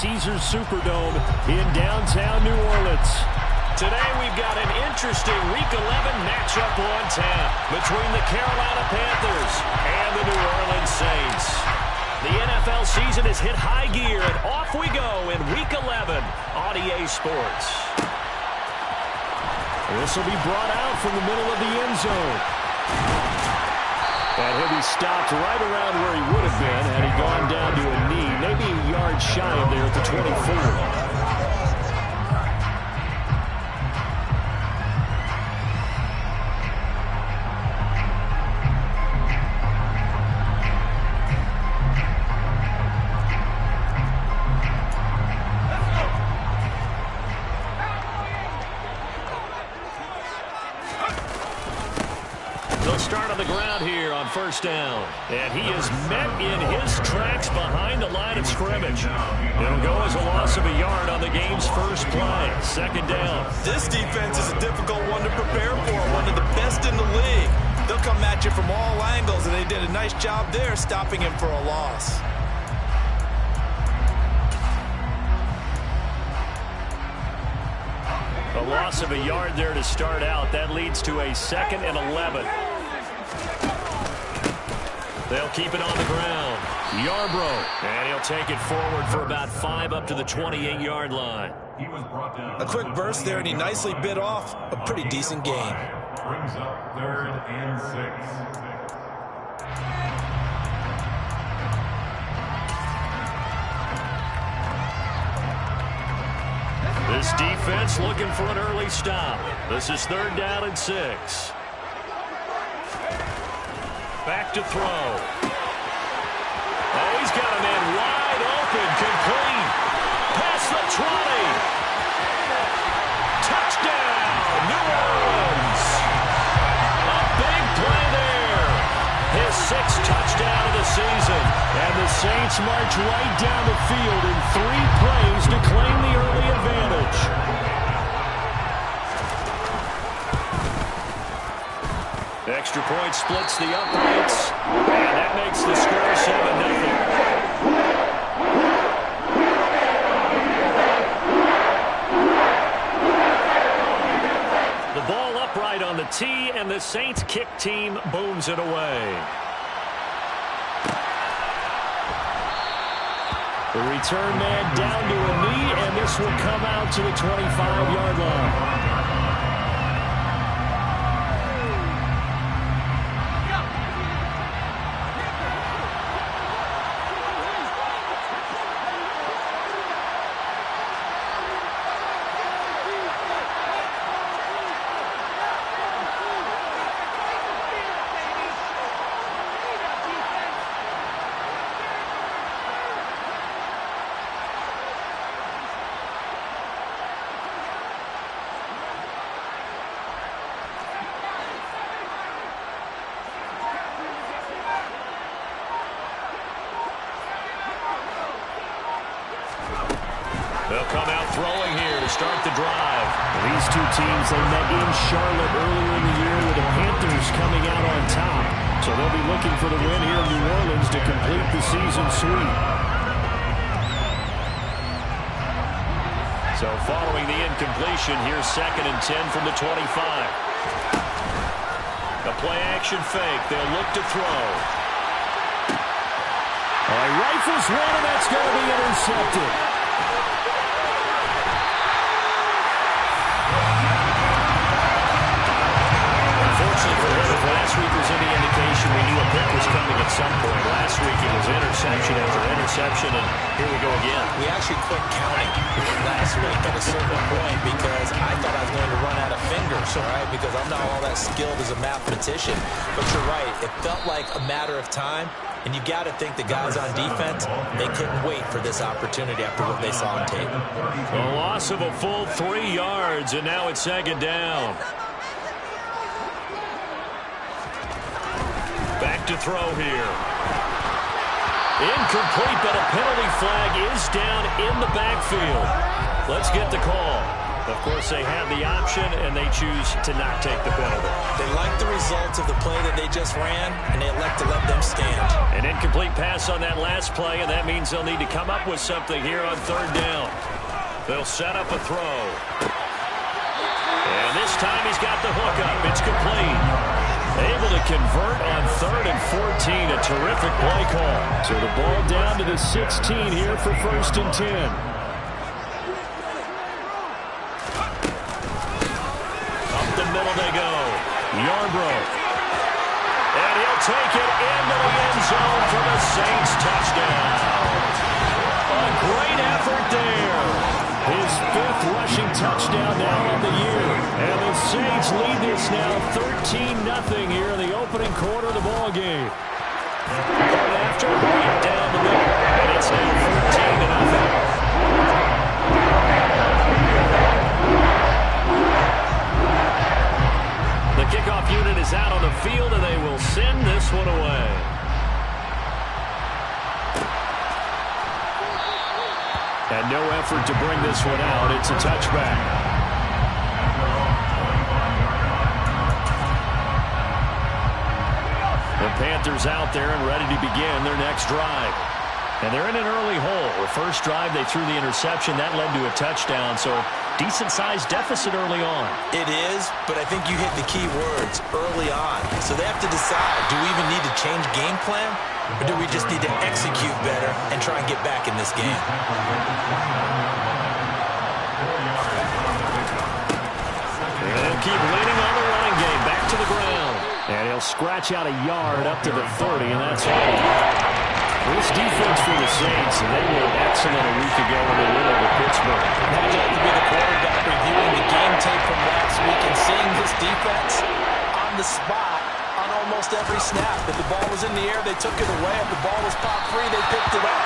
Caesars Superdome in downtown New Orleans. Today we've got an interesting Week 11 matchup on tap between the Carolina Panthers and the New Orleans Saints. The NFL season has hit high gear, and off we go in Week 11 on EA Sports. This will be brought out from the middle of the end zone. And he'll be stopped right around where he would have been had he gone down to a knee, maybe a yard shy of there at the 24. Start on the ground here on first down. And he is met in his tracks behind the line of scrimmage. It'll go as a loss of a yard on the game's first play. Second down. This defense is a difficult one to prepare for, one of the best in the league. They'll come at you from all angles, and they did a nice job there stopping him for a loss. A loss of a yard there to start out. That leads to a 2nd and 11. They'll keep it on the ground. Yarbrough. And he'll take it forward for about 5 up to the 28-yard line. A quick burst there, and he nicely bit off a pretty decent gain. Brings up 3rd and 6. This defense looking for an early stop. This is 3rd down and 6. Back to throw. Oh, he's got a man wide open, complete. Past the 20. Touchdown, New Orleans. A big play there. His 6th touchdown of the season. And the Saints march right down the field in 3 plays to claim the early advantage. Extra point splits the uprights, and that makes the score 7-0. The ball upright on the tee, and the Saints kick team booms it away. The return man down to a knee, and this will come out to the 25-yard line. They'll come out throwing here to start the drive. These two teams, they met in Charlotte earlier in the year with the Panthers coming out on top. So they'll be looking for the win here in New Orleans to complete the season sweep. So following the incompletion, here's 2nd and 10 from the 25. The play action fake. They'll look to throw. All right, rifles one, and that's going to be intercepted. Last week was any indication, we knew a pick was coming at some point. Last week it was interception after interception, and here we go again. We actually quit counting last week at a certain point because I thought I was going to run out of fingers, all right, because I'm not all that skilled as a mathematician. But you're right, it felt like a matter of time, and you got to think the guys on defense, they couldn't wait for this opportunity after what they saw on tape. A loss of a full 3 yards, and now it's 2nd down. Back to throw here. Incomplete, but a penalty flag is down in the backfield. Let's get the call. Of course, they have the option, and they choose to not take the penalty. They like the results of the play that they just ran, and they elect to let them stand. An incomplete pass on that last play, and that means they'll need to come up with something here on third down. They'll set up a throw. And this time he's got the hookup. It's complete. Able to convert on 3rd and 14. A terrific play call. So the ball down to the 16 here for 1st and 10. Up the middle they go. Yarbrough. And he'll take it into the end zone for the Saints touchdown. A great effort there. His 5th rushing touchdown now on the year. And the Saints lead this now 13-0 here in the opening quarter of the ball game. Right after, right down the middle. And it's now 14-0. The kickoff unit is out on the field, and they will send this one away. And no effort to bring this one out. It's a touchback. The Panthers out there and ready to begin their next drive. And they're in an early hole. The first drive, they threw the interception. That led to a touchdown, so decent-sized deficit early on. It is, but I think you hit the key words, early on. So they have to decide, do we even need to change game plan, or do we just need to execute better and try and get back in this game? And they'll keep leaning on the running game, back to the ground. And he'll scratch out a yard up to the 30, and that's all. This defense for the Saints, and they were excellent a week ago when they went over Pittsburgh. Now you have to be the quarterback reviewing the game tape from last week and seeing this defense on the spot on almost every snap. If the ball was in the air, they took it away. If the ball was popped free, they picked it up.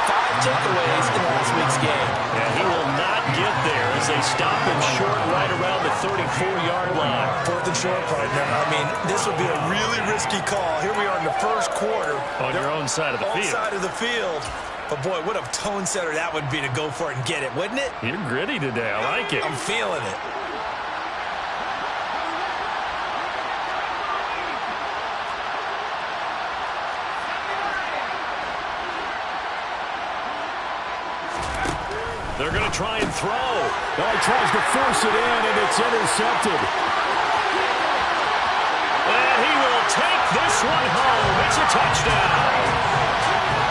5 takeaways in last week's game. And he will not get there as they stop him short right around the 34-yard line. 4th and short, partner. I mean, this would be a really risky call. Here we are in the first quarter. On your own side of the field. Side of the field. But, boy, what a tone setter that would be to go for it and get it, wouldn't it? You're gritty today. I like it. I'm feeling it. They're going to try and throw. Oh, he tries to force it in, and it's intercepted. And he will take this one home. It's a touchdown.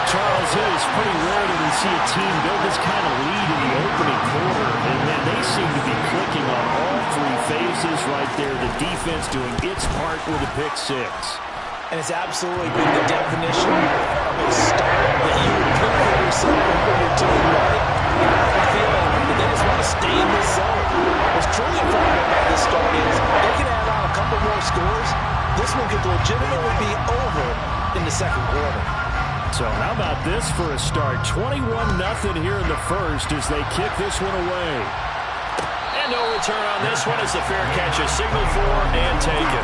Charles, it is pretty rare that we see a team build this kind of lead in the opening quarter. And man, they seem to be clicking on all 3 phases right there. The defense doing its part with a pick 6. And it's absolutely been the definition of a start that you would pick for yourself when you're doing right. I feel that they just want to stay in this zone. What's truly important about this start is they can add on a couple more scores. This one could legitimately be over in the second quarter. So how about this for a start? 21-0 here in the first as they kick this one away. And no return on this one as the fair catch is signaled for and taken.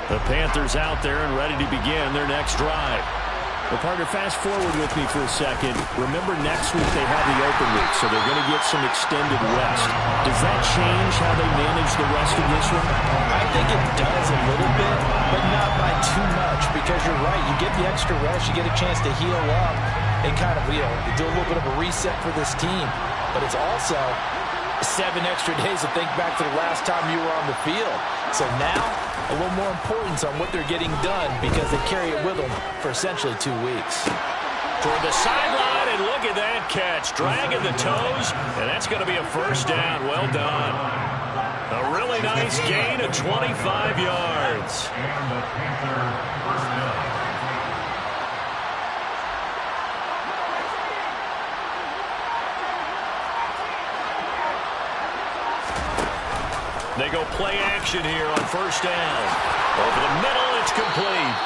The Panthers out there and ready to begin their next drive. Well, partner, fast forward with me for a second. Remember, next week they have the open week, so they're going to get some extended rest. Does that change how they manage the rest of this one? I think it does a little bit, but not by too much, because you're right. You get the extra rest, you get a chance to heal up and kind of, do a little bit of a reset for this team. But it's also 7 extra days to think back to the last time you were on the field. So now, a little more importance on what they're getting done because they carry it with them for essentially 2 weeks. Toward the sideline, and look at that catch. Dragging the toes, and that's going to be a first down. Well done. A really nice gain of 25 yards. And the Panther first down. They go play action here on first down. Over the middle, it's complete.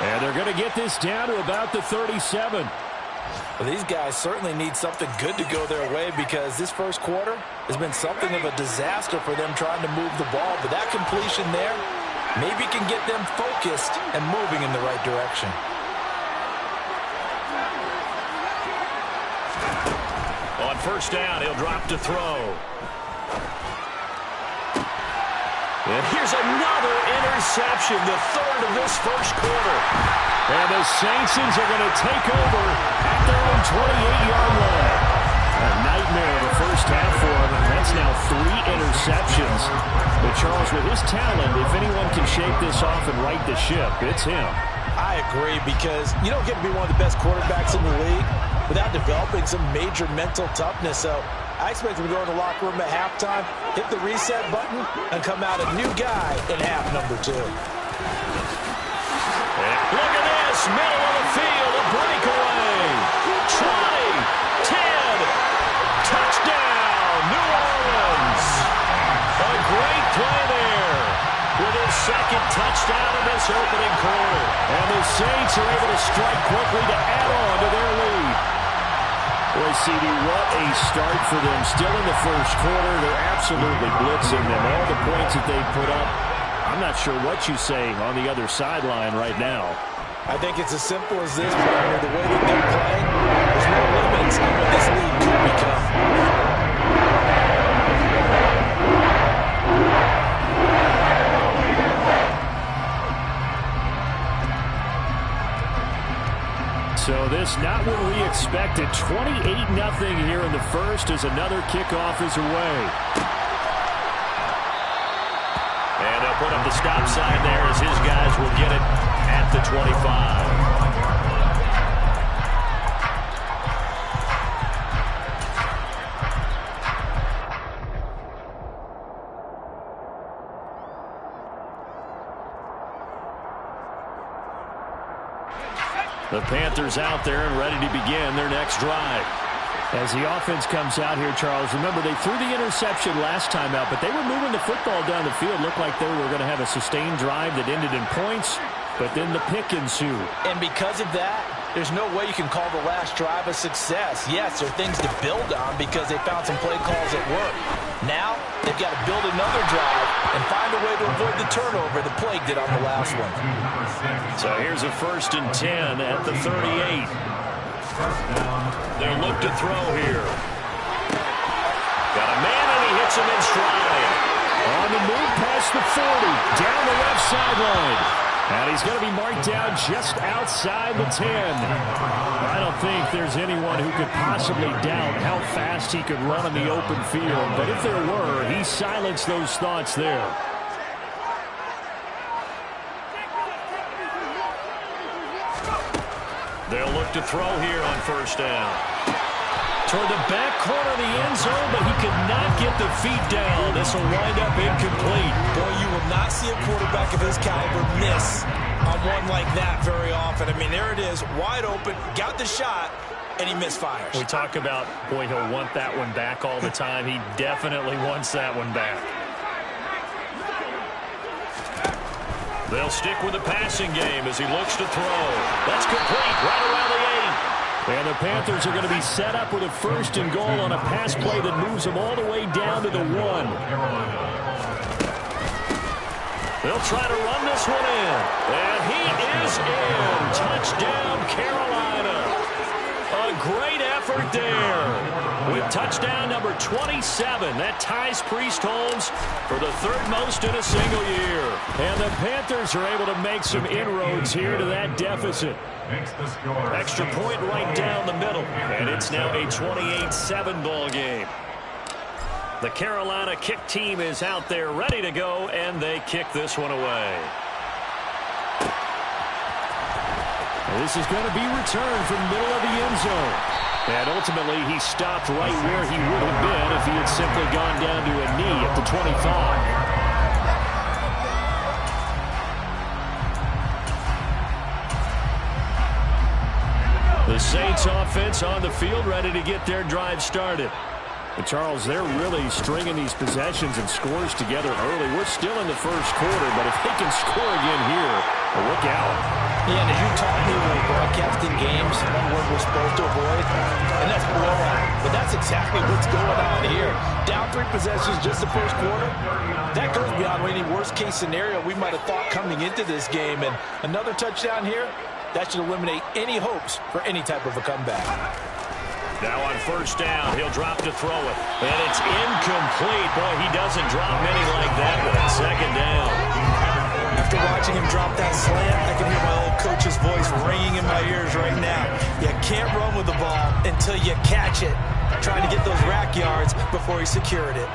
And they're going to get this down to about the 37. Well, these guys certainly need something good to go their way because this first quarter has been something of a disaster for them trying to move the ball. But that completion there maybe can get them focused and moving in the right direction. On first down, he'll drop to throw. And here's another interception, the third of this first quarter. And the Saints are going to take over at their own 28-yard line. A nightmare of the first half for him, and that's now 3 interceptions. But Charles, with his talent, if anyone can shake this off and right the ship, it's him. I agree, because you don't get to be one of the best quarterbacks in the league without developing some major mental toughness. So I expect him to go in the locker room at halftime, hit the reset button, and come out a new guy in half number 2. Look at this, middle of the field, a breakaway. 20, 10, touchdown, New Orleans. A great play there with his second touchdown in this opening quarter. And the Saints are able to strike quickly to add on to their lead. Boy, CD, what a start for them. Still in the first quarter, they're absolutely blitzing them. All the points that they put up, I'm not sure what you say on the other sideline right now. I think it's as simple as this, partner. The way that they're playing, there's no limits on what this lead could become. So this not what we expected. 28-0 here in the first as another kickoff is away. And they'll put up the stop sign there as his guys will get it at the 25. The Panthers out there and ready to begin their next drive. As the offense comes out here, Charles, remember they threw the interception last time out, but they were moving the football down the field. Looked like they were going to have a sustained drive that ended in points, but then the pick ensued. And because of that, there's no way you can call the last drive a success. Yes, there are things to build on because they found some play calls that work. Now, they've got to build another drive and find a way to avoid the turnover that plagued it on the last one. So here's a 1st and 10 at the 38. They'll look to throw here. Got a man, and he hits him in stride. On the move past the 40, down the left sideline. And he's going to be marked down just outside the 10. I don't think there's anyone who could possibly doubt how fast he could run in the open field. But if there were, he silenced those thoughts there. They'll look to throw here on 1st down. Toward the back corner of the end zone, but he could not get the feet down. This will wind up incomplete. Boy, you will not see a quarterback of his caliber miss on one like that very often. I mean, there it is, wide open, got the shot, and he misfires. We talk about, boy, he'll want that one back all the time. He definitely wants that one back. They'll stick with the passing game as he looks to throw. That's complete right around the 8. And the Panthers are going to be set up with a 1st and goal on a pass play that moves them all the way down to the 1. They'll try to run this one in. And he is in. Touchdown, Carolina. A great effort there. With touchdown number 27, that ties Priest Holmes for the 3rd most in a single year. And the Panthers are able to make some inroads here to that deficit. Extra point right down the middle. And it's now a 28-7 ball game. The Carolina kick team is out there ready to go, and they kick this one away. This is going to be returned from the middle of the end zone. And ultimately, he stopped right where he would have been if he had simply gone down to a knee at the 25. The Saints offense on the field ready to get their drive started. But Charles, they're really stringing these possessions and scores together early. We're still in the first quarter, but if they can score again here, look out. Yeah, and as you taught me when broadcasting games, one word we're supposed to avoid, and that's blowout. But that's exactly what's going on here. Down 3 possessions just the first quarter. That goes beyond any worst-case scenario we might have thought coming into this game. And another touchdown here, that should eliminate any hopes for any type of a comeback. Now on first down, he'll drop to throw it. And it's incomplete. Boy, he doesn't drop many like that one. Second down. After watching him drop that slant, I can hear my old coach's voice ringing in my ears right now. You can't run with the ball until you catch it. Trying to get those rack yards before he secured it.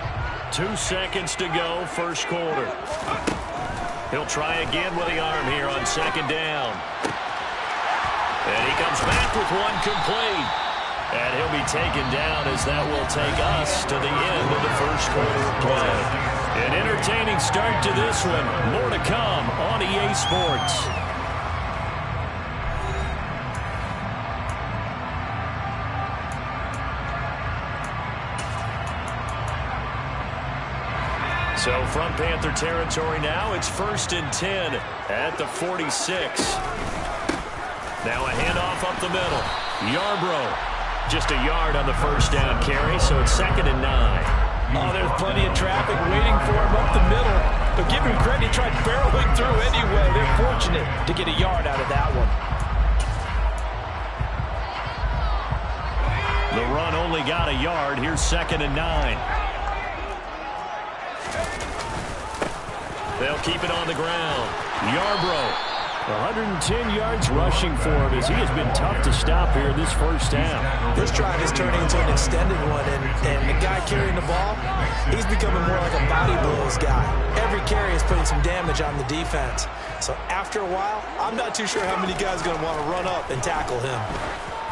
2 seconds to go, first quarter. He'll try again with the arm here on second down. And he comes back with one complete. And he'll be taken down as that will take us to the end of the first quarter of play. An entertaining start to this one. More to come on EA Sports. So from Panther territory now, it's 1st and 10 at the 46. Now a handoff up the middle. Yarbrough. Just a yard on the first down carry, so it's 2nd and 9. Oh, there's plenty of traffic waiting for him up the middle. But give him credit, he tried barreling through anyway. They're fortunate to get a yard out of that one. The run only got a yard. Here's 2nd and 9. They'll keep it on the ground. Yarbrough. 110 yards rushing for him as he has been tough to stop here this first half. This drive is turning into an extended one, and the guy carrying the ball, he's becoming more like a body blows guy. Every carry is putting some damage on the defense. So after a while, I'm not too sure how many guys are going to want to run up and tackle him.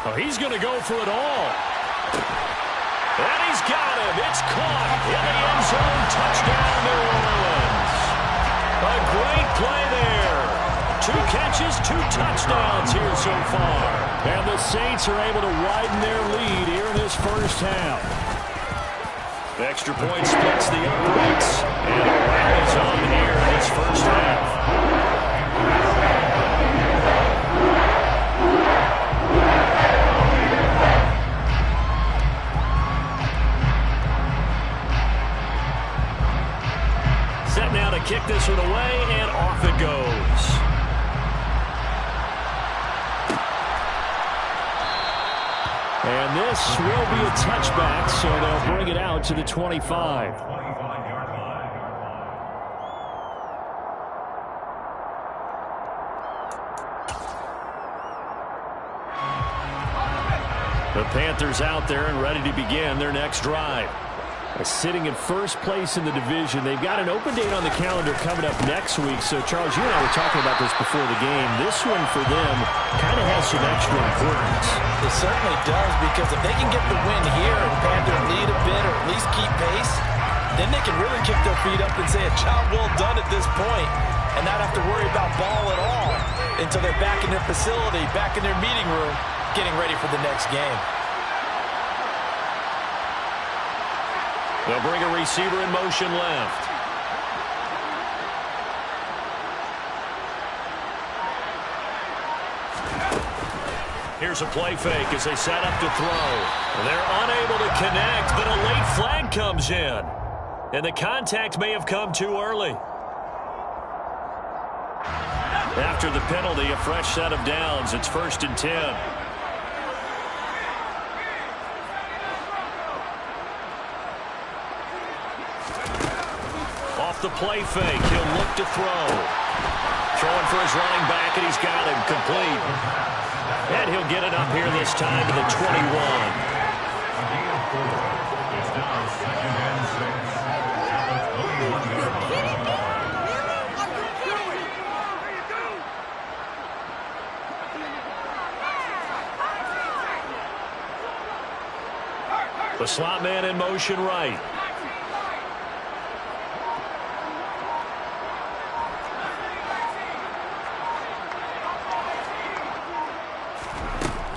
Oh, he's going to go for it all. And he's got him. It's caught in the end zone. Touchdown, New Orleans. A great play there. 2 catches, 2 touchdowns here so far. And the Saints are able to widen their lead here in this first half. Extra point splits the uprights. And a rally's on here in this first half. Set now to kick this one away, and off it goes. And this will be a touchback, so they'll bring it out to the 25. The Panthers out there and ready to begin their next drive. Sitting in first place in the division. They've got an open date on the calendar coming up next week. So, Charles, you and I were talking about this before the game. This one for them kind of has some extra importance. It certainly does, because if they can get the win here and Panther lead a bit or at least keep pace, then they can really kick their feet up and say a job well done at this point and not have to worry about ball at all until they're back in their facility, back in their meeting room, getting ready for the next game. They'll bring a receiver in motion left. Here's a play fake as they set up to throw. They're unable to connect, but a late flag comes in. And the contact may have come too early. After the penalty, a fresh set of downs. It's 1st and 10. The play fake. He'll look to throw. Throwing for his running back, and he's got him complete. And he'll get it up here this time to the 21. The slot man in motion right.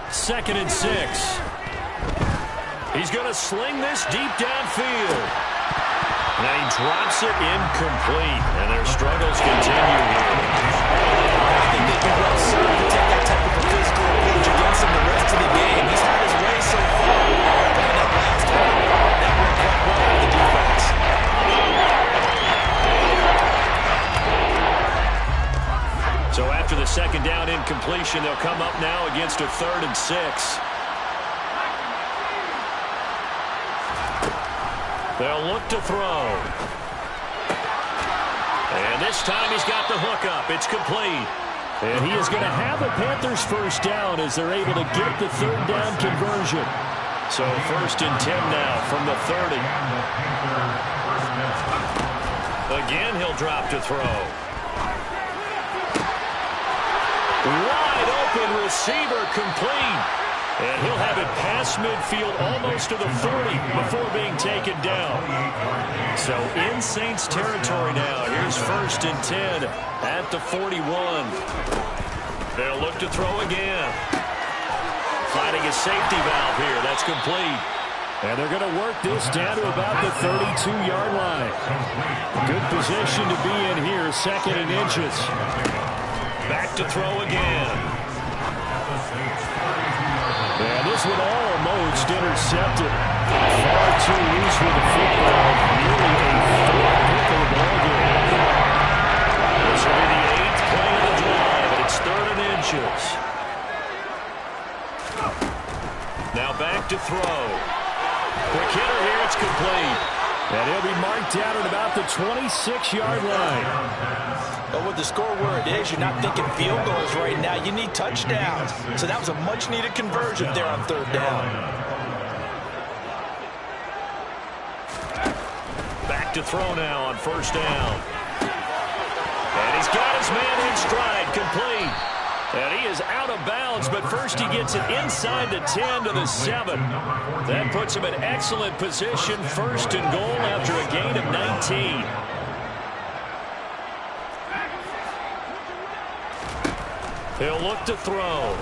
Second and 6. He's going to sling this deep downfield. And he drops it incomplete. And their struggles continue here. I think they've been well served to take that type of a physical approach against him the rest of the game. incompletion. They'll come up now against a 3rd and 6. They'll look to throw. And this time he's got the hook up. It's complete. And he is going to have the Panthers first down as they're able to get the 3rd down conversion. So 1st and 10 now from the 30. Again, he'll drop to throw. Wide open receiver, complete. And he'll have it past midfield almost to the 40 before being taken down. So in Saints territory now. Here's 1st and 10 at the 41. They'll look to throw again. Finding a safety valve here. That's complete. And they're going to work this down to about the 32-yard line. Good position to be in here, 2nd and inches. Back to throw again. And this one almost intercepted. Far too loose with the football. Nearly a 4th pick of the ball game. This will be the 8th play of the drive, and it's 3rd and inches. Now back to throw. Quick hitter here, it's complete. And he'll be marked down at about the 26-yard line. But with the score where it is, you're not thinking field goals right now. You need touchdowns. So that was a much-needed conversion there on 3rd down. Back to throw now on 1st down. And he's got his man in stride, complete. And he is out of bounds, but first he gets it inside the 10 to the 7. That puts him in excellent position, 1st and goal after a gain of 19. He'll look to throw.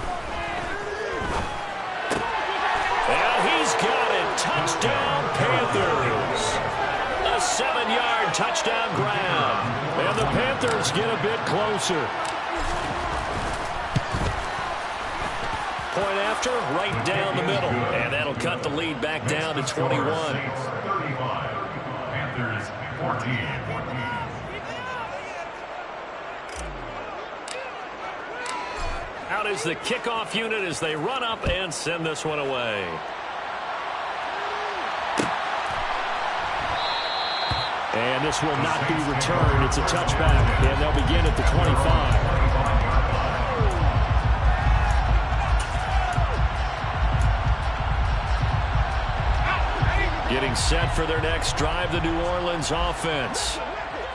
And he's got it. Touchdown, Panthers. A 7-yard touchdown grab. And the Panthers get a bit closer. Point after, right down the middle. And that'll cut the lead back down to 21. 35. Panthers 14. Out is the kickoff unit as they run up and send this one away. And this will not be returned. It's a touchback, and they'll begin at the 25. Getting set for their next drive, the New Orleans offense.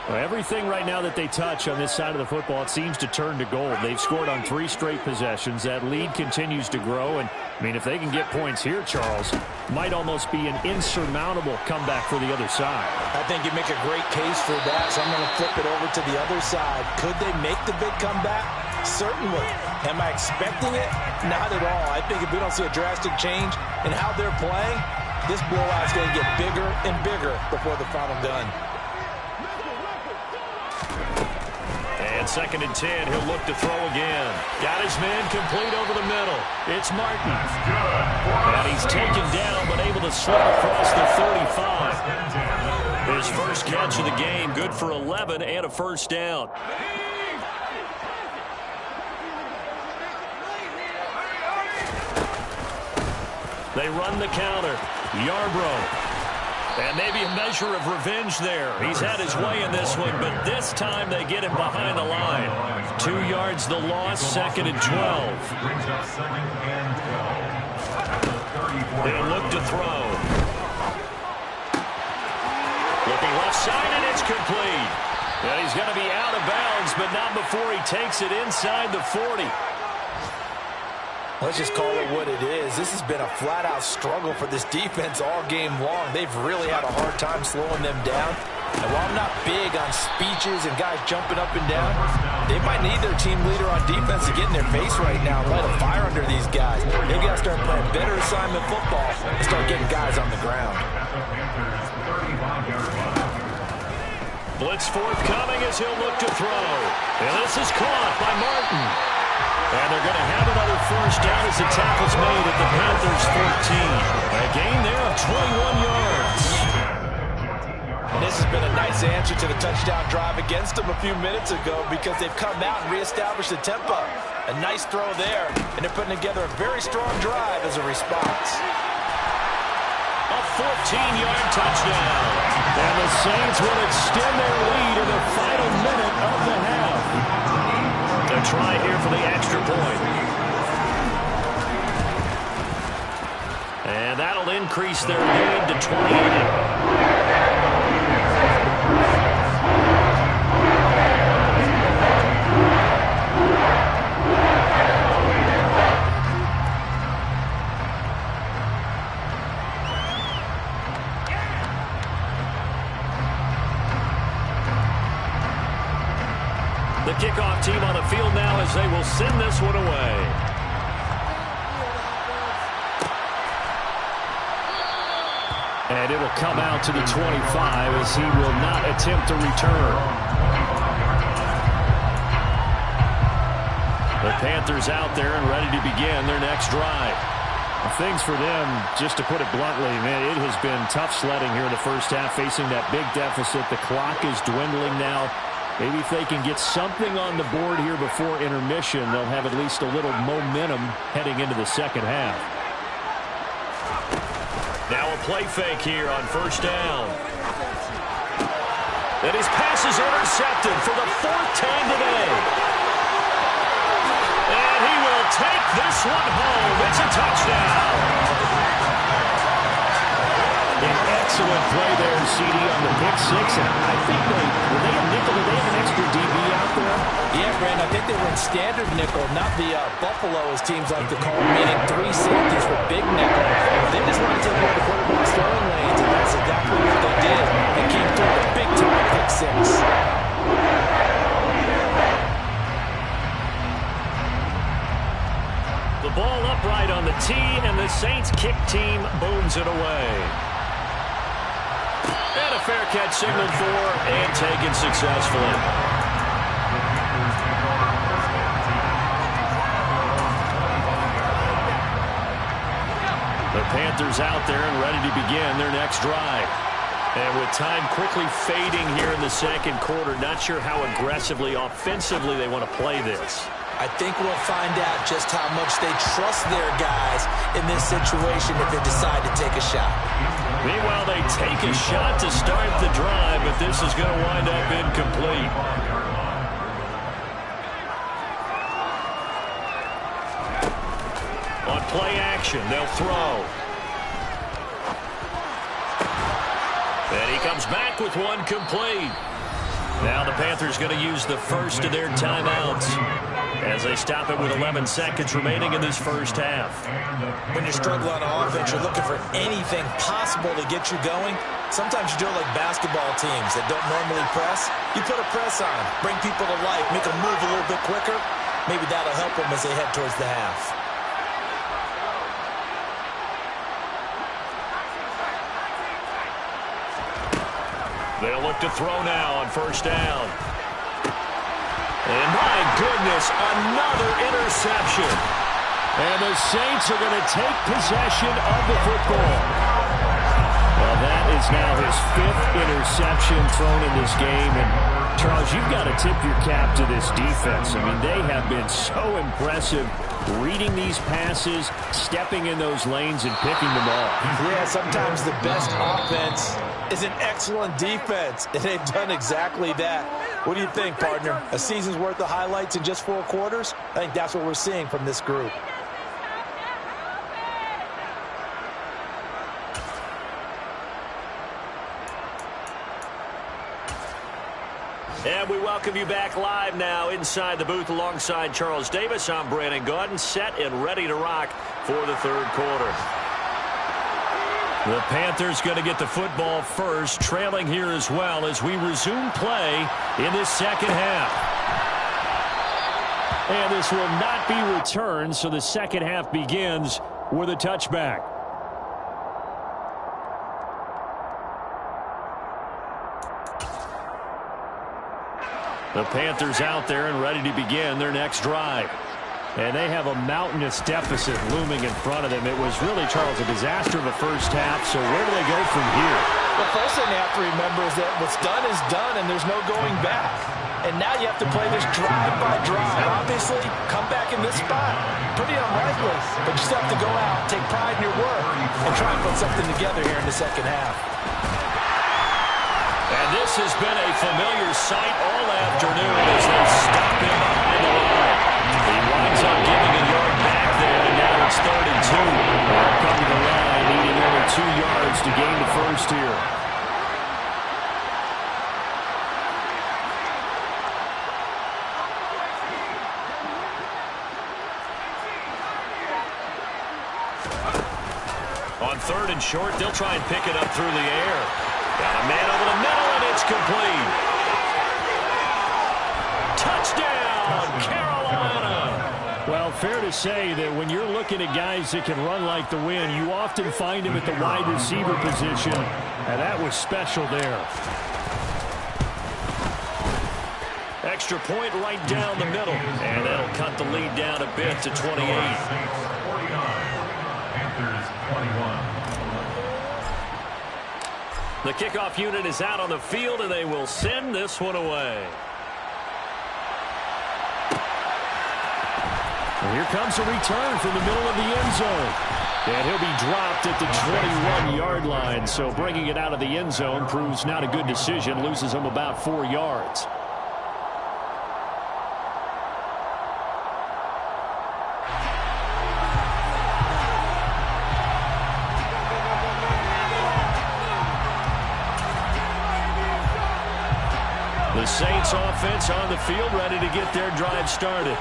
Well, everything right now that they touch on this side of the football, it seems to turn to gold. They've scored on 3 straight possessions. That lead continues to grow. And, I mean, if they can get points here, Charles, might almost be an insurmountable comeback for the other side. I think you make a great case for that, so I'm going to flip it over to the other side. Could they make the big comeback? Certainly. Am I expecting it? Not at all. I think if we don't see a drastic change in how they're playing, this blowout's going to get bigger and bigger before the final gun. And 2nd and 10, he'll look to throw again. Got his man complete over the middle. It's Martin. And he's taken down, but able to slip across the 35. His first catch of the game, good for 11 and a 1st down. They run the counter. Yarbrough. And maybe a measure of revenge there. He's had his way in this one, but this time they get him behind the line. 2 yards the loss, 2nd and 12. They'll look to throw. Looking left side, and it's complete. And he's going to be out of bounds, but not before he takes it inside the 40. Let's just call it what it is. This has been a flat-out struggle for this defense all game long. They've really had a hard time slowing them down. And while I'm not big on speeches and guys jumping up and down, they might need their team leader on defense to get in their face right now and light a fire under these guys. They've got to start playing better assignment football and start getting guys on the ground. Blitz forthcoming as he'll look to throw. And this is caught by Martin. And they're going to have another 1st down as the tackle's made at the Panthers' 14. A gain there of 21 yards. And this has been a nice answer to the touchdown drive against them a few minutes ago because they've come out and reestablished the tempo. A nice throw there, and they're putting together a very strong drive as a response. A 14-yard touchdown. And the Saints will extend their lead in the final minute of the half. A try here for the extra point. And that'll increase their lead to 28. The kickoff team on the field now as they will send this one away. And it'll come out to the 25 as he will not attempt to return. The Panthers out there and ready to begin their next drive. Things for them, just to put it bluntly, man, it has been tough sledding here in the first half, facing that big deficit. The clock is dwindling now. Maybe if they can get something on the board here before intermission, they'll have at least a little momentum heading into the second half. Now a play fake here on first down. And his pass is intercepted for the fourth time today. And he will take this one home. It's a touchdown. An excellent play there, CD, on the pick six. And I think were they a nickel? Did they have an extra DB out there? Yeah, Brandon, I think they were in standard nickel, not the Buffalo, as teams like to call them, meaning three safeties for big nickel. They just wanted to take away the quarterback's throwing lanes, and that's exactly what they did. They came through with a big-time pick six. The ball upright on the tee, and the Saints kick team booms it away. And a fair catch signaled for and taken successfully. The Panthers out there and ready to begin their next drive. And with time quickly fading here in the second quarter, not sure how aggressively, offensively they want to play this. I think we'll find out just how much they trust their guys in this situation if they decide to take a shot. Meanwhile, they take a shot to start the drive, but this is going to wind up incomplete. On play action, they'll throw. And he comes back with one complete. Now the Panthers going to use the first of their timeouts as they stop it with 11 seconds remaining in this first half. When you're struggling on offense, you're looking for anything possible to get you going. Sometimes you do it like basketball teams that don't normally press. You put a press on, bring people to life, make them move a little bit quicker. Maybe that'll help them as they head towards the half. They'll look to throw now on first down. And my goodness, another interception. And the Saints are going to take possession of the football. Well, that is now his fifth interception thrown in this game. And, Charles, you've got to tip your cap to this defense. I mean, they have been so impressive reading these passes, stepping in those lanes, and picking them off. Yeah, sometimes the best offense is an excellent defense, and they've done exactly that. What do you think, partner? A season's worth of highlights in just 4 quarters? I think that's what we're seeing from this group. And we welcome you back live now inside the booth alongside Charles Davis. I'm Brandon Gaudin, set and ready to rock for the third quarter. The Panthers going to get the football first, trailing here as well as we resume play in this second half. And this will not be returned, so the second half begins with a touchback. The Panthers out there and ready to begin their next drive. And they have a mountainous deficit looming in front of them. It was really, Charles, a disaster in the first half, so where do they go from here? The first thing they have to remember is that what's done is done, and there's no going back. And now you have to play this drive by drive. Obviously, come back in this spot, pretty unlikely. But you still have to go out, take pride in your work, and try and put something together here in the second half. And this has been a familiar sight all afternoon as they stop him behind the line. He winds up giving a yard back there, and now it's 3rd and 2. They'll come to the line, needing only 2 yards to gain the first here. On 3rd and short, they'll try and pick it up through the air. Got a man over the middle, and it's complete. Touchdown, Carolina! Well, fair to say that when you're looking at guys that can run like the wind, you often find them at the wide receiver position, and that was special there. Extra point right down the middle, and that'll cut the lead down a bit to 28. 49, Panthers 21. The kickoff unit is out on the field, and they will send this one away. And here comes a return from the middle of the end zone. And he'll be dropped at the 21-yard line. So bringing it out of the end zone proves not a good decision. Loses him about 4 yards. The Saints offense on the field, ready to get their drive started.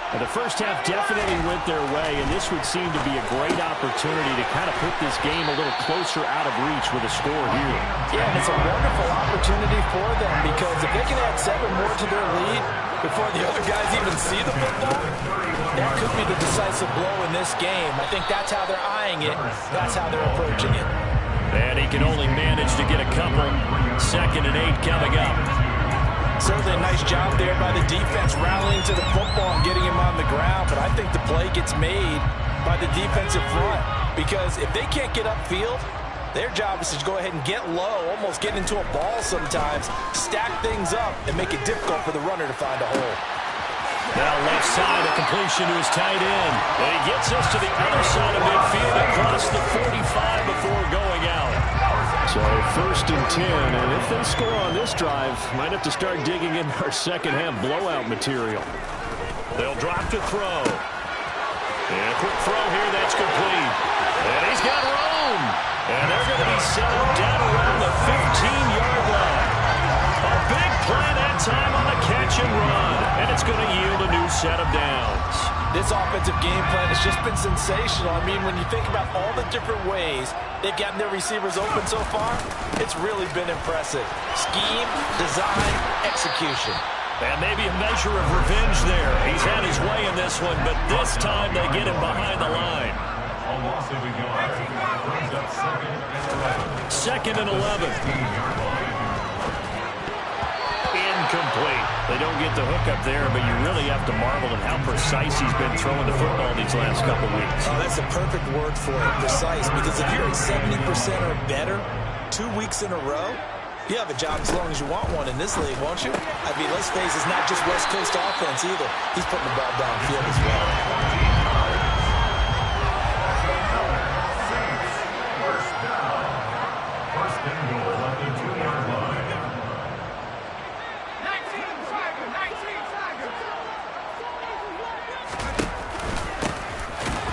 And the first half definitely went their way, and this would seem to be a great opportunity to kind of put this game a little closer out of reach with a score here. Yeah, and it's a wonderful opportunity for them because if they can add 7 more to their lead before the other guys even see the football, that could be the decisive blow in this game. I think that's how they're eyeing it. That's how they're approaching it. And he can only manage to get a couple. 2nd and 8 coming up. Certainly a nice job there by the defense rallying to the football and getting him on the ground. But I think the play gets made by the defensive front because if they can't get upfield, their job is to go ahead and get low, almost get into a ball sometimes, stack things up, and make it difficult for the runner to find a hole. Now left side, a completion to his tight end. And he gets us to the other side of midfield across the 45 before going out. So 1st and 10, and if they score on this drive, might have to start digging in our second half blowout material. They'll drop to throw. And a quick throw here, that's complete. And he's got room. And they're going to be settled down around the 15-yard line. A big play that time on a catch and run. And it's going to yield a new set of downs. This offensive game plan has just been sensational. I mean, when you think about all the different ways they've gotten their receivers open so far, it's really been impressive. Scheme, design, execution. And maybe a measure of revenge there. He's had his way in this one, but this time they get him behind the line. 2nd and 11. Incomplete. They don't get the hook up there, but you really have to marvel at how precise he's been throwing the football these last couple weeks. Oh, that's a perfect word for it, precise, because if you're at 70% or better 2 weeks in a row, you have a job as long as you want one in this league, won't you? I mean, let's face it, it's not just West Coast offense either. He's putting the ball downfield as well. First and goal at the 2-yard line.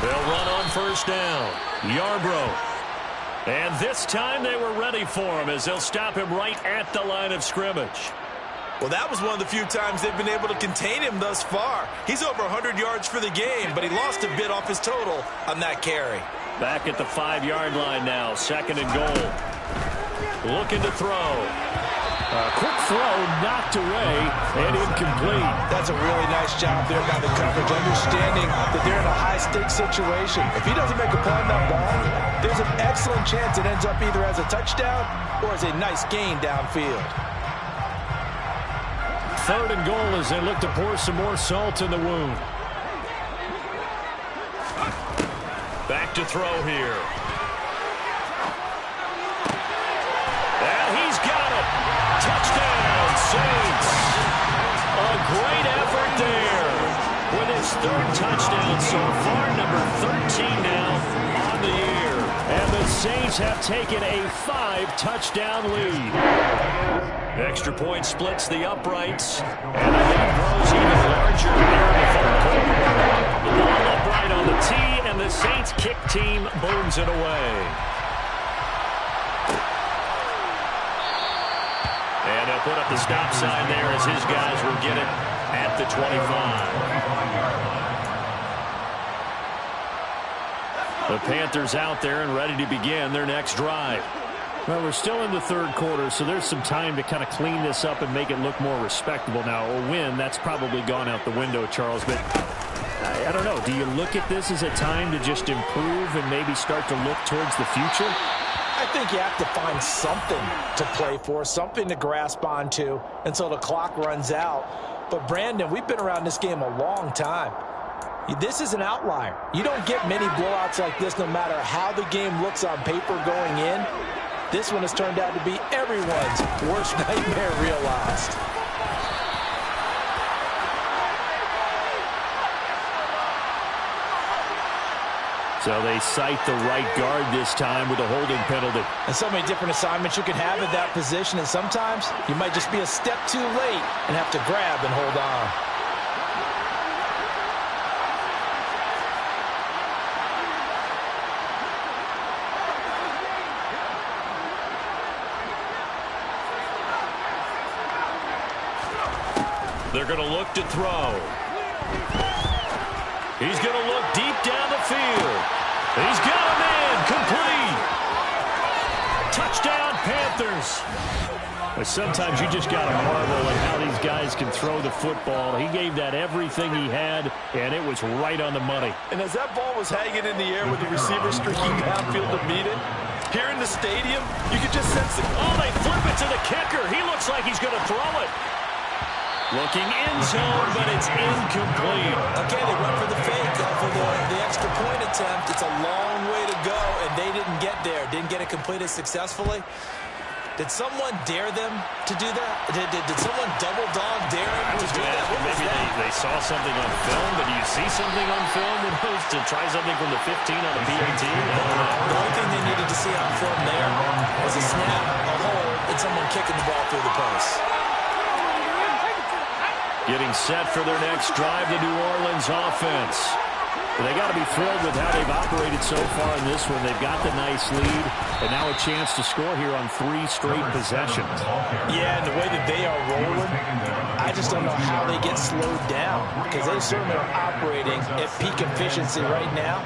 They'll run on 1st down. Yarbrough. And this time they were ready for him as they'll stop him right at the line of scrimmage. Well, that was one of the few times they've been able to contain him thus far. He's over 100 yards for the game, but he lost a bit off his total on that carry. Back at the 5-yard line now, 2nd and goal. Looking to throw. A quick throw knocked away and incomplete. That's a really nice job there by the coverage, understanding that they're in a high-stakes situation. If he doesn't make a play on that ball, there's an excellent chance it ends up either as a touchdown or as a nice gain downfield. 3rd and goal as they look to pour some more salt in the wound. Back to throw here. And he's got it. Touchdown, Saints. third touchdown so far, number 13 now on the year. And the Saints have taken a 5-touchdown lead. Extra point splits the uprights, and the lead grows even larger there in the third quarter. The ball upright on the tee, and the Saints kick team booms it away. And they'll put up the stop sign there as his guys will get it at the 25. The Panthers out there and ready to begin their next drive. Well, we're still in the third quarter, so there's some time to kind of clean this up and make it look more respectable. Now, a win, that's probably gone out the window, Charles, but I don't know. Do you look at this as a time to just improve and maybe start to look towards the future? I think you have to find something to play for, something to grasp onto until the clock runs out. But, Brandon, we've been around this game a long time. This is an outlier. You don't get many blowouts like this no matter how the game looks on paper going in. This one has turned out to be everyone's worst nightmare realized. So they cite the right guard this time with a holding penalty. And so many different assignments you can have at that position, and sometimes you might just be a step too late and have to grab and hold on. They're going to look to throw. He's going to look deep down the field. He's got a man complete. Touchdown, Panthers. But sometimes you just got to marvel at how these guys can throw the football. He gave that everything he had, and it was right on the money. And as that ball was hanging in the air with the receiver streaking downfield to meet it, here in the stadium, you could just sense it. Oh, they flip it to the kicker. He looks like he's going to throw it. Looking in zone, but it's incomplete. Okay, they went for the fake for the extra point attempt. It's a long way to go, and they didn't get there. Didn't get it completed successfully. Did someone dare them to do that? Did someone double dog dare them to do that? Maybe they saw something on film, but do you see something on film to try something from the 15 on the V13? The only thing they needed to see on film there was a snap, a hold, and someone kicking the ball through the post. Getting set for their next drive, the New Orleans offense. They got to be thrilled with how they've operated so far in this one. They've got the nice lead, and now a chance to score here on 3 straight possessions. Yeah, and the way that they are rolling, I just don't know how they get slowed down, because they certainly are operating at peak efficiency right now.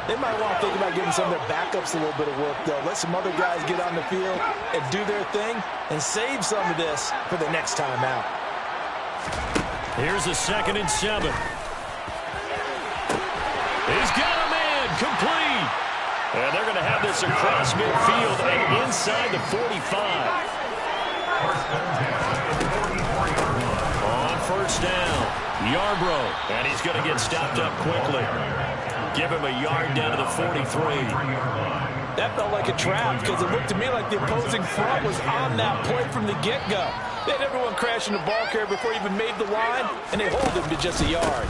They might want to think about giving some of their backups a little bit of work, though. Let some other guys get on the field and do their thing and save some of this for the next time out. Here's a 2nd and 7. He's got a man complete. And they're going to have this across midfield and inside the 45. On first down, Yarbrough. And he's going to get stopped up quickly. Give him a yard down to the 43. That felt like a trap because it looked to me like the opposing front was on that play from the get-go. They had everyone crashing the ball carrier before he even made the line, and they hold him to just a yard.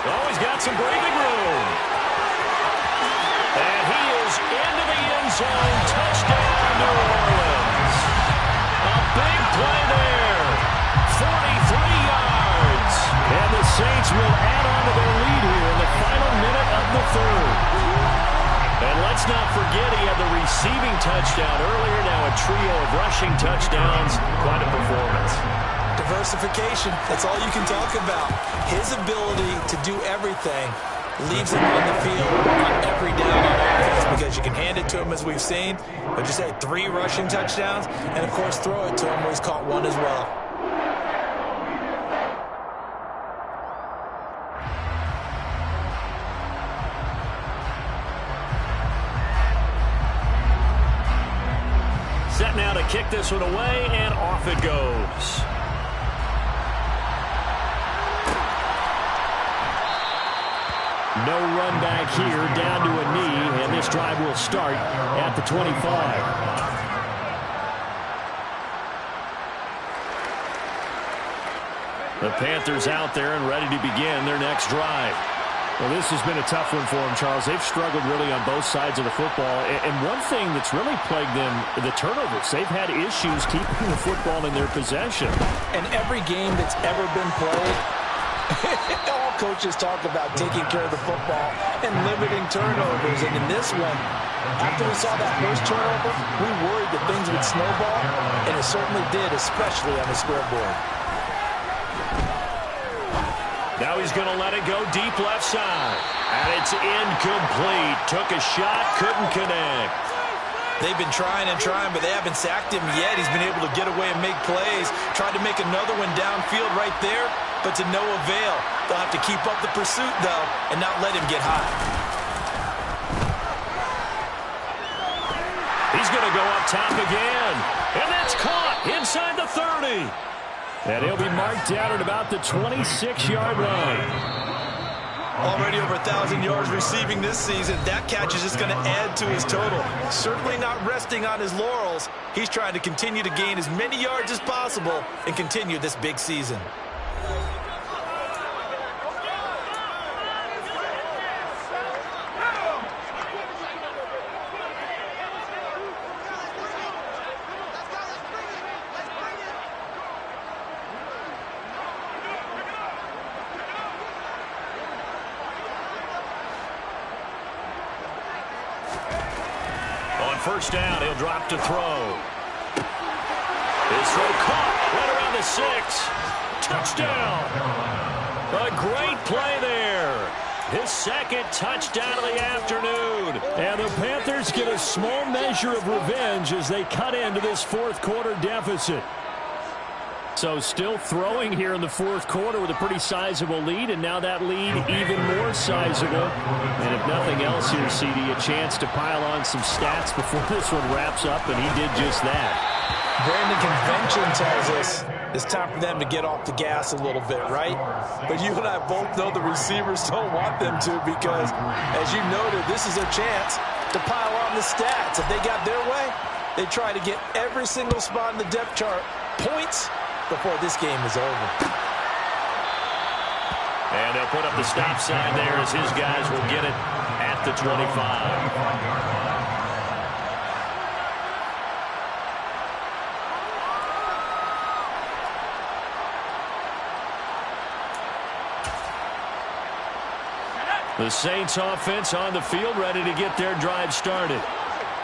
Oh, he's got some breathing room. And he is into the end zone. Touchdown, New Orleans. A big play there. 43 yards. And the Saints will add on to their lead here in the final minute of the third. And let's not forget he had the receiving touchdown earlier. Now a trio of rushing touchdowns. Quite a performance. Diversification, that's all you can talk about. His ability to do everything leaves him on the field on every down on offense because you can hand it to him as we've seen, but just had 3 rushing touchdowns, and of course throw it to him where he's caught 1 as well. Set now to kick this one away, and off it goes. No run back here, down to a knee, and this drive will start at the 25. The Panthers out there and ready to begin their next drive. Well, this has been a tough one for them, Charles. They've struggled really on both sides of the football. And one thing that's really plagued them, the turnovers. They've had issues keeping the football in their possession. And every game that's ever been played, all coaches talk about taking care of the football and limiting turnovers. And in this one, after we saw that first turnover, we worried that things would snowball, and it certainly did, especially on the scoreboard. Now he's going to let it go deep left side. And it's incomplete. Took a shot, couldn't connect. They've been trying and trying, but they haven't sacked him yet. He's been able to get away and make plays. Tried to make another one downfield right there, but to no avail. They'll have to keep up the pursuit, though, and not let him get hot. He's going to go up top again. And that's caught inside the 30. And he'll be marked down at about the 26-yard line. Already over 1,000 yards receiving this season. That catch is just going to add to his total. Certainly not resting on his laurels. He's trying to continue to gain as many yards as possible and continue this big season. First down, he'll drop to throw. His throw caught right around the 6. Touchdown. A great play there. His second touchdown of the afternoon. And the Panthers get a small measure of revenge as they cut into this fourth quarter deficit. So still throwing here in the fourth quarter with a pretty sizable lead, and now that lead even more sizable. And if nothing else here, CD, a chance to pile on some stats before this one wraps up, and he did just that. Brandon, convention tells us it's time for them to get off the gas a little bit, right? But you and I both know the receivers don't want them to because, as you noted, this is their chance to pile on the stats. If they got their way, they try to get every single spot in the depth chart points before this game is over. And they'll put up the stop sign there as his guys will get it at the 25. The Saints offense on the field ready to get their drive started.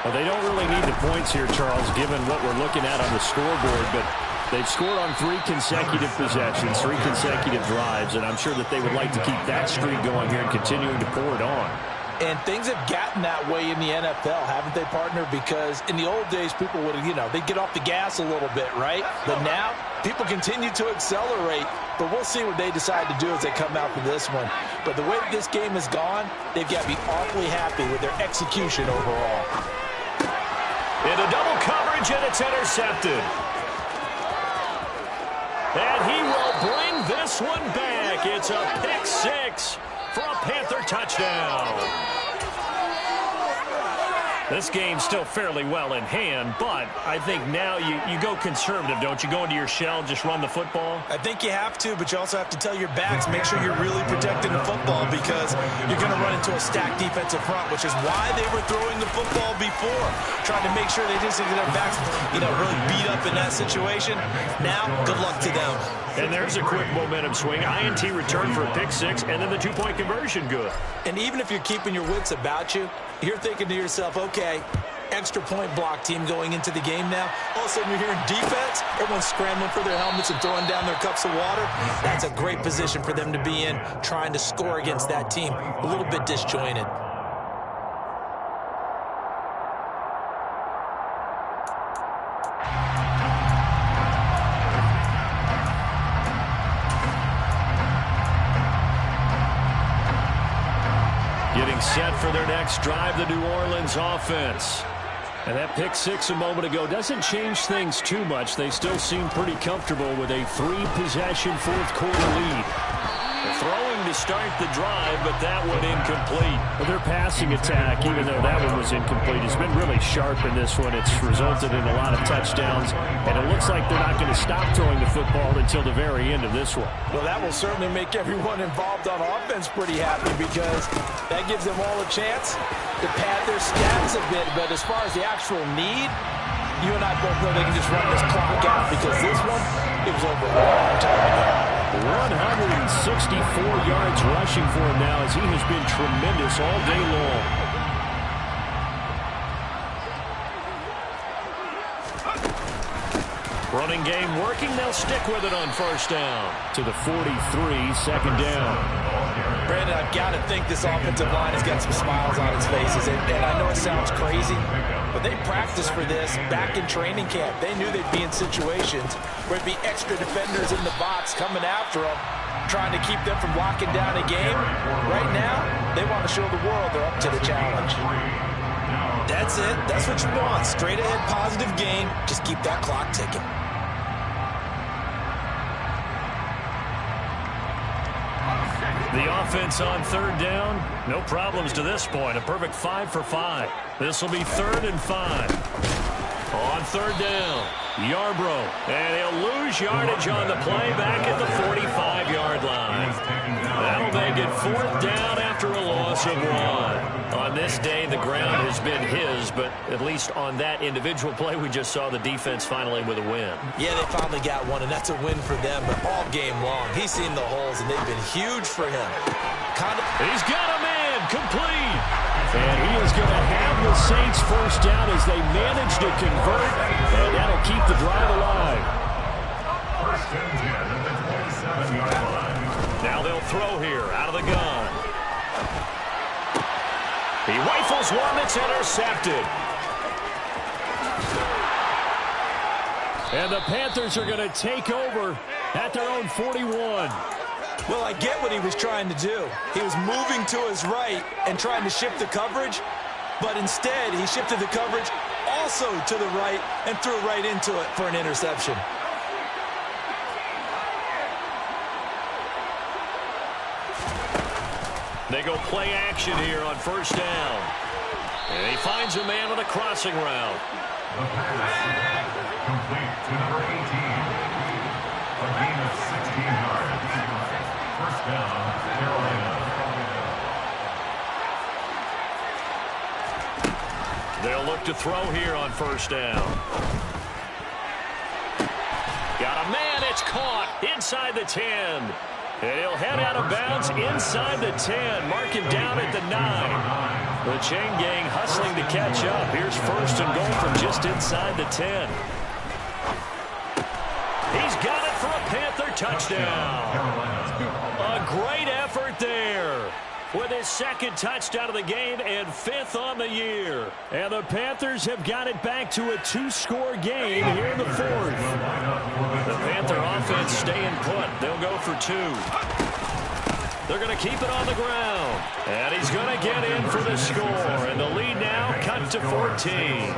Well, they don't really need the points here, Charles, given what we're looking at on the scoreboard, but they've scored on 3 consecutive possessions, 3 consecutive drives, and I'm sure that they would like to keep that streak going here and continuing to pour it on. And things have gotten that way in the NFL, haven't they, partner? Because in the old days, people would, they'd get off the gas a little bit, right? But now, people continue to accelerate, but we'll see what they decide to do as they come out for this one. But the way that this game has gone, they've got to be awfully happy with their execution overall. Into double coverage, and it's intercepted. And he will bring this one back. It's a pick 6 for a Panther touchdown. This game's still fairly well in hand, but I think now you go conservative, don't you? Go into your shell, just run the football? I think you have to, but you also have to tell your backs, make sure you're really protecting the football because you're going to run into a stacked defensive front, which is why they were throwing the football before, trying to make sure they didn't get their backs, really beat up in that situation. Now, good luck to them. And there's a quick momentum swing. INT return for a pick 6, and then the 2-point conversion good. And even if you're keeping your wits about you, you're thinking to yourself, okay, extra point block team going into the game now. All of a sudden you're hearing defense, everyone's scrambling for their helmets and throwing down their cups of water. That's a great position for them to be in, trying to score against that team. A little bit disjointed. Getting set for their next drive, the New Orleans offense. And that pick 6 a moment ago doesn't change things too much. They still seem pretty comfortable with a 3-possession fourth quarter lead. Throwing to start the drive, but that one incomplete. Well, their passing attack, even though that one was incomplete, has been really sharp in this one. It's resulted in a lot of touchdowns, and it looks like they're not going to stop throwing the football until the very end of this one. Well, that will certainly make everyone involved on offense pretty happy because that gives them all a chance to pad their stats a bit. But as far as the actual need, you and I both know they can just run this clock out because this one, it was over a long time ago. 164 yards rushing for him now as he has been tremendous all day long. Running game working. They'll stick with it on first down. To the 43, second down. Brandon, I've got to think this offensive line has got some smiles on its faces. And I know it sounds crazy, but they practiced for this back in training camp. They knew they'd be in situations where there'd be extra defenders in the box coming after them, trying to keep them from locking down a game. Right now, they want to show the world they're up to the challenge. That's it. That's what you want. Straight ahead positive game. Just keep that clock ticking. The offense on third down. No problems to this point. A perfect 5 for 5. This will be 3rd and 5. On third down, Yarbrough. And he'll lose yardage on the play back at the 45-yard line. That'll make it 4th down after a loss of 1. On this day, the ground has been his, but at least on that individual play, we just saw the defense finally with a win. Yeah, they finally got one, and that's a win for them, but all game long, he's seen the holes, and they've been huge for him. He's got a man, complete. And he is going to have the Saints first down as they manage to convert, and that'll keep the drive alive. First and 10 at the 27-yard line. Now they'll throw here out of the gun. He rifles one that's intercepted. And the Panthers are going to take over at their own 41. Well, I get what he was trying to do. He was moving to his right and trying to shift the coverage, but instead he shifted the coverage also to the right and threw right into it for an interception. They go play action here on first down. And he finds a man on a crossing route. The pass complete to number 18. A gain of 16 yards. First down, Carolina. They'll look to throw here on first down. Got a man, it's caught inside the 10. And he'll head out of bounds inside the 10. Mark him down at the 9. The chain gang hustling to catch up. Here's first and goal from just inside the 10. He's got it for a Panther touchdown. A great effort there with his second touchdown of the game and 5th on the year. And the Panthers have got it back to a 2-score game here in the 4th. The Panther offense staying put. They'll go for 2. They're going to keep it on the ground. And he's going to get in for the score. And the lead now cut to 14.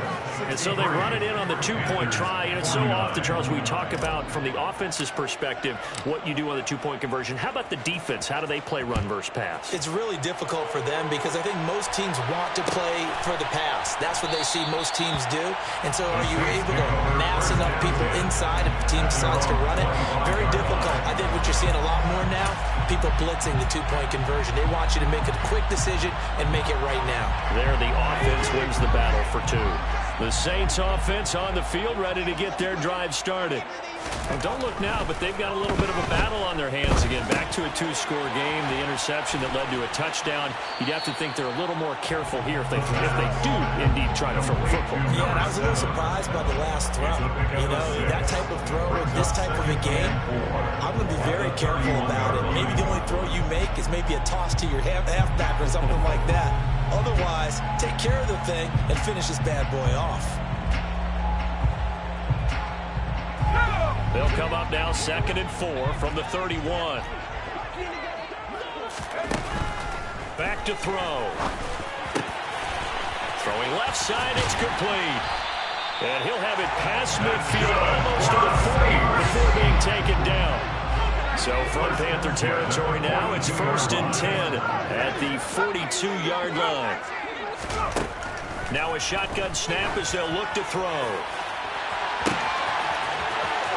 And so they run it in on the 2-point try. And it's so often, Charles, we talk about from the offense's perspective what you do on the 2-point conversion. How about the defense? How do they play run versus pass? It's really difficult for them because I think most teams want to play for the pass. That's what they see most teams do. And so are you able to mass enough people inside if the team decides to run it? Very difficult. I think what you're seeing a lot more now, people blitzing the 2-point conversion. They want you to make a quick decision and make it right now. There, the offense wins the battle for 2. The Saints offense on the field ready to get their drive started. Well, don't look now, but they've got a little bit of a battle on their hands again. Back to a 2-score game. The interception that led to a touchdown. You'd have to think they're a little more careful here if they do indeed try to throw the football. Yeah, and I was a little surprised by the last throw. You know, that type of throw in this type of a game, I'm going to be very careful about it. Maybe the only throw you make is maybe a toss to your halfback or something like that. Otherwise, take care of the thing and finish this bad boy off. They'll come up now 2nd and 4 from the 31. Back to throw. Throwing left side, it's complete. And he'll have it past midfield almost to the 40 before being taken down. So from Panther territory now, it's 1st and 10 at the 42-yard line. Now a shotgun snap as they'll look to throw.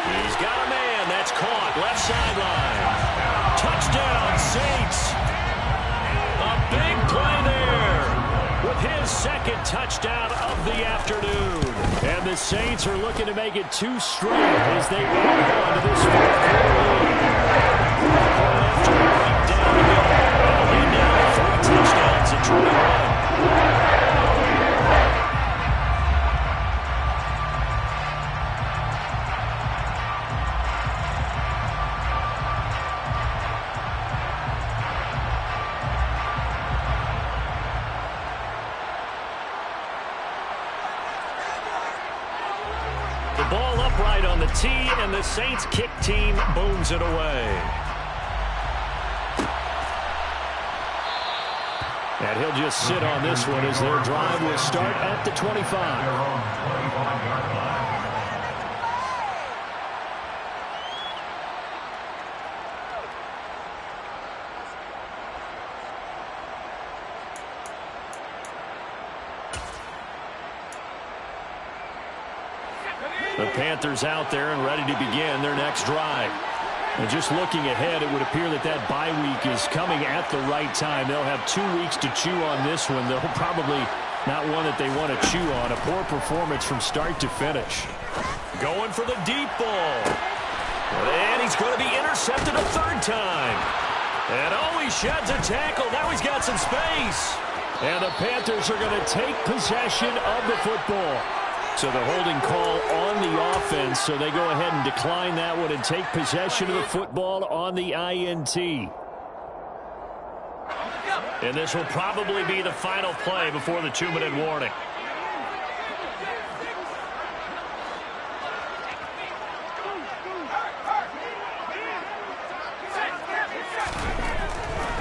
He's got a man. That's caught. Left sideline. Touchdown, Saints. A big play there with his second touchdown of the afternoon. And the Saints are looking to make it 2 straight as they roll on to this 4th quarter. After right down the middle. Lead now to 3 touchdowns at 21. Ball upright on the tee, and the Saints kick team booms it away. And he'll just sit on this one as their drive will start at the 25. The Panthers out there and ready to begin their next drive. And just looking ahead, it would appear that that bye week is coming at the right time. They'll have 2 weeks to chew on this one. They'll probably not one that they want to chew on. A poor performance from start to finish. Going for the deep ball. And he's going to be intercepted a 3rd time. And oh, he sheds a tackle. Now he's got some space. And the Panthers are going to take possession of the football. So the holding call on the offense, so they go ahead and decline that one and take possession of the football on the INT. And this will probably be the final play before the 2-minute warning.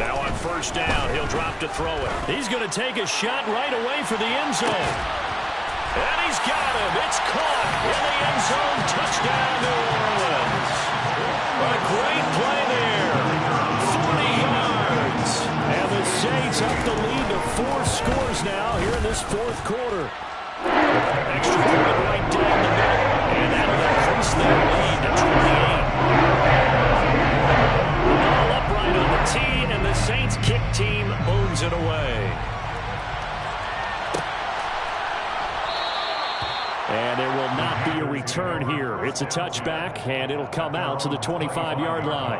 Now on 1st down, he'll drop to throw it. He's going to take a shot right away for the end zone. And he's got him. It's caught in the end zone. Touchdown, New Orleans. A great play there. 40 yards. And the Saints up the lead to 4 scores now here in this 4th quarter. Extra point right down the middle. And that'll increase their lead to 28. Ball upright on the tee, and the Saints kick team booms it away. And there will not be a return here. It's a touchback, and it'll come out to the 25-yard line.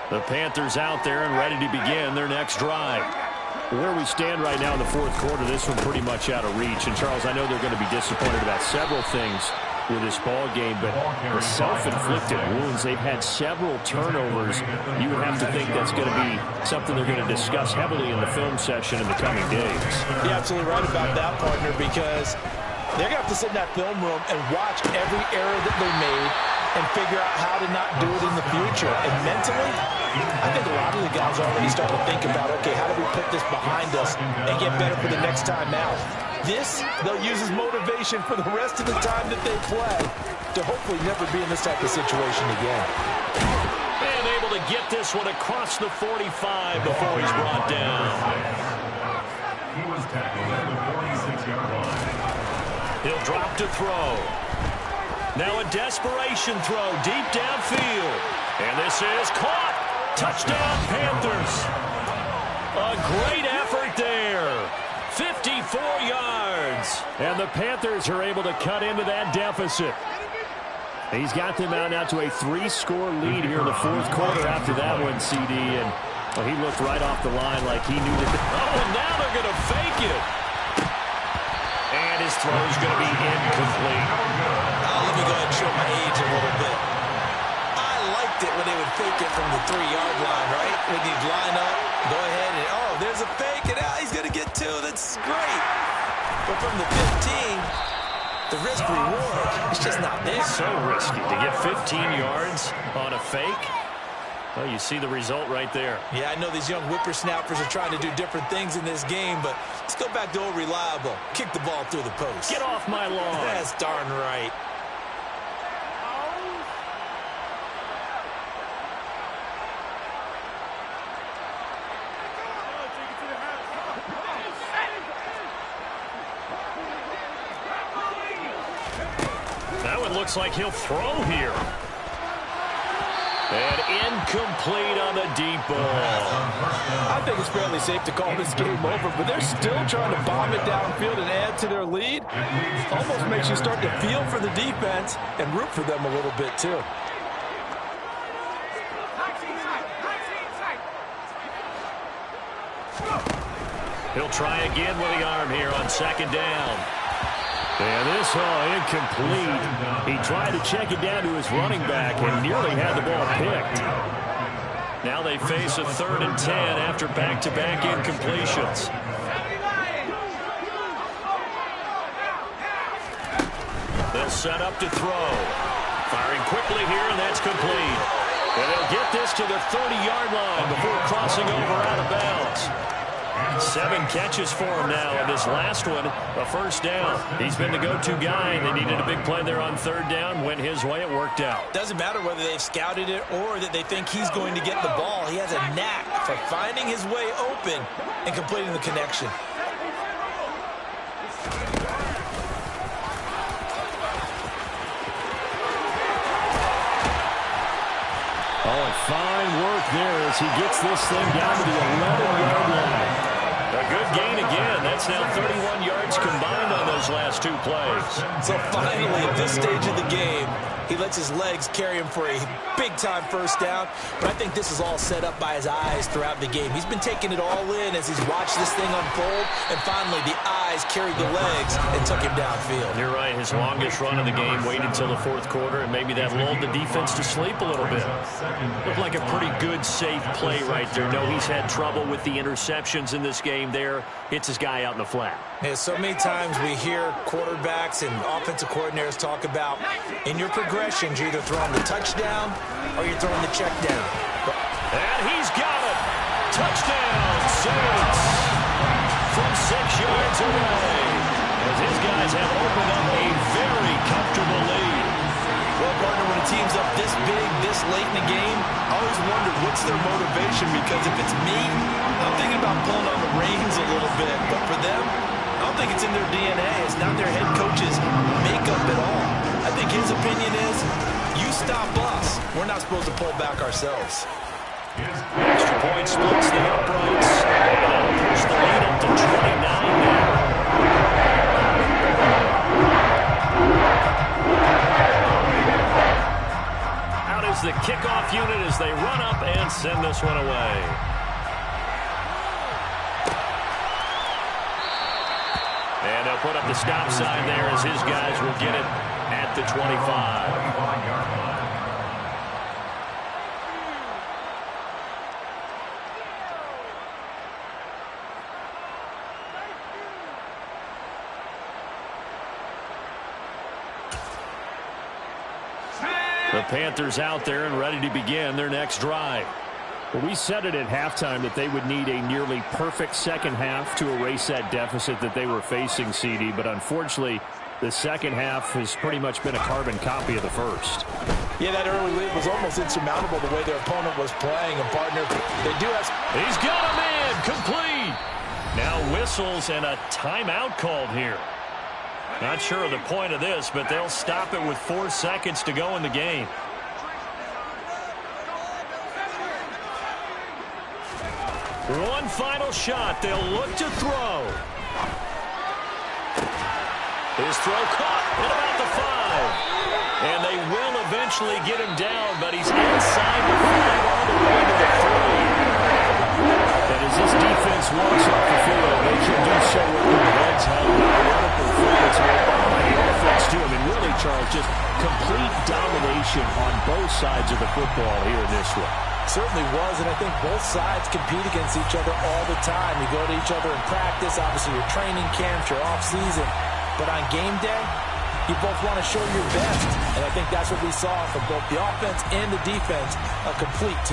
The Panthers out there and ready to begin their next drive. Where we stand right now in the 4th quarter, this one pretty much out of reach. And, Charles, I know they're going to be disappointed about several things with this ball game, but the self-inflicted wounds, they've had several turnovers. You would have to think that's going to be something they're going to discuss heavily in the film session in the coming days. You're absolutely right about that, partner, because they're going to have to sit in that film room and watch every error that they made and figure out how to not do it in the future. And mentally, I think a lot of the guys are already starting to think about, okay, how do we put this behind us and get better for the next time out? This, they'll use as motivation for the rest of the time that they play to hopefully never be in this type of situation again. And able to get this one across the 45 before he's brought down. He was tackled at the 46-yard line. He'll drop to throw. Now a desperation throw deep downfield. And this is caught. Touchdown, Panthers. A great effort there. 54 yards. And the Panthers are able to cut into that deficit. He's got them out now to a 3-score lead here in the 4th quarter after that one, CD. And well, he looked right off the line like he knew that. Oh, and now they're going to fake it. And his throw's going to be incomplete. Let me go ahead and show my age a little bit. I liked it when they would fake it from the 3-yard line, right? When you'd line up, go ahead and, oh, there's a fake, and now he's going to get 2. That's great. But from the 15, the risk-reward, it's just not there. So risky to get 15 yards on a fake. Well, you see the result right there. Yeah, I know these young whippersnappers are trying to do different things in this game, but let's go back to old reliable. Kick the ball through the post. Get off my lawn. That's darn right. That one looks like he'll throw here. And incomplete on the deep ball. I think it's fairly safe to call this game over, but they're still trying to bomb it downfield and add to their lead. Almost makes you start to feel for the defense and root for them a little bit, too. He'll try again with the arm here on second down. And this incomplete. He tried to check it down to his running back and nearly had the ball picked. Now they face a 3rd and 10 after back-to-back incompletions. They'll set up to throw. Firing quickly here, and that's complete. And they'll get this to the 30-yard line before crossing over out of bounds. 7 catches for him now, and this last one, a first down. He's been the go-to guy, and they needed a big play there on 3rd down. Went his way, it worked out. Doesn't matter whether they've scouted it or that they think he's going to get the ball. He has a knack for finding his way open and completing the connection. Oh, and fine work there as he gets this thing down to the 11-yard line. A good gain again. That's now 31 yards combined on those last 2 plays. So finally, at this stage of the game, he lets his legs carry him for a big-time first down. But I think this is all set up by his eyes throughout the game. He's been taking it all in as he's watched this thing unfold. And finally, the eyes carried the legs and took him downfield. You're right. His longest run of the game waited until the 4th quarter, and maybe that lulled the defense to sleep a little bit. Looked like a pretty good, safe play right there. No, he's had trouble with the interceptions in this game there. Hits his guy out in the flat. Yeah, so many times we hear quarterbacks and offensive coordinators talk about in your progressions, you're either throwing the touchdown or you're throwing the check down. And he's got it. Touchdown, Saints. From 6 yards away. As his guys have opened up a very comfortable lead. Well, partner, when a team's up this big, this late in the game, I always wonder what's their motivation, because if it's me, I'm thinking about pulling on the reins a little bit. But for them, I don't think it's in their DNA. It's not their head coach's makeup at all. I think his opinion is, you stop us. We're not supposed to pull back ourselves. Extra point splits the uprights. And that'll push the lead up to 29 now. Out is the kickoff unit as they run up and send this one away. And they'll put up the stop sign there as his guys will get it at the 25. The Panthers out there and ready to begin their next drive. Well, we said it at halftime that they would need a nearly perfect second half to erase that deficit that they were facing, CD. But unfortunately, the second half has pretty much been a carbon copy of the first. Yeah, that early lead was almost insurmountable the way their opponent was playing. And, partner, they do have... He's got him in. Complete. Now whistles and a timeout called here. Not sure of the point of this, but they'll stop it with 4 seconds to go in the game. One final shot. They'll look to throw. His throw caught at about the 5. And they will eventually get him down, but he's inside the 5 all the way to the 3. And as this defense walks off the field, they can do so with their heads held high. What a performance by the offense, too. I mean, really, Charles, just complete domination on both sides of the football here in this one. Certainly was, and I think both sides compete against each other all the time. You go to each other in practice, obviously your training camps, your off-season. But on game day, you both want to show your best. And I think that's what we saw from both the offense and the defense, a complete team.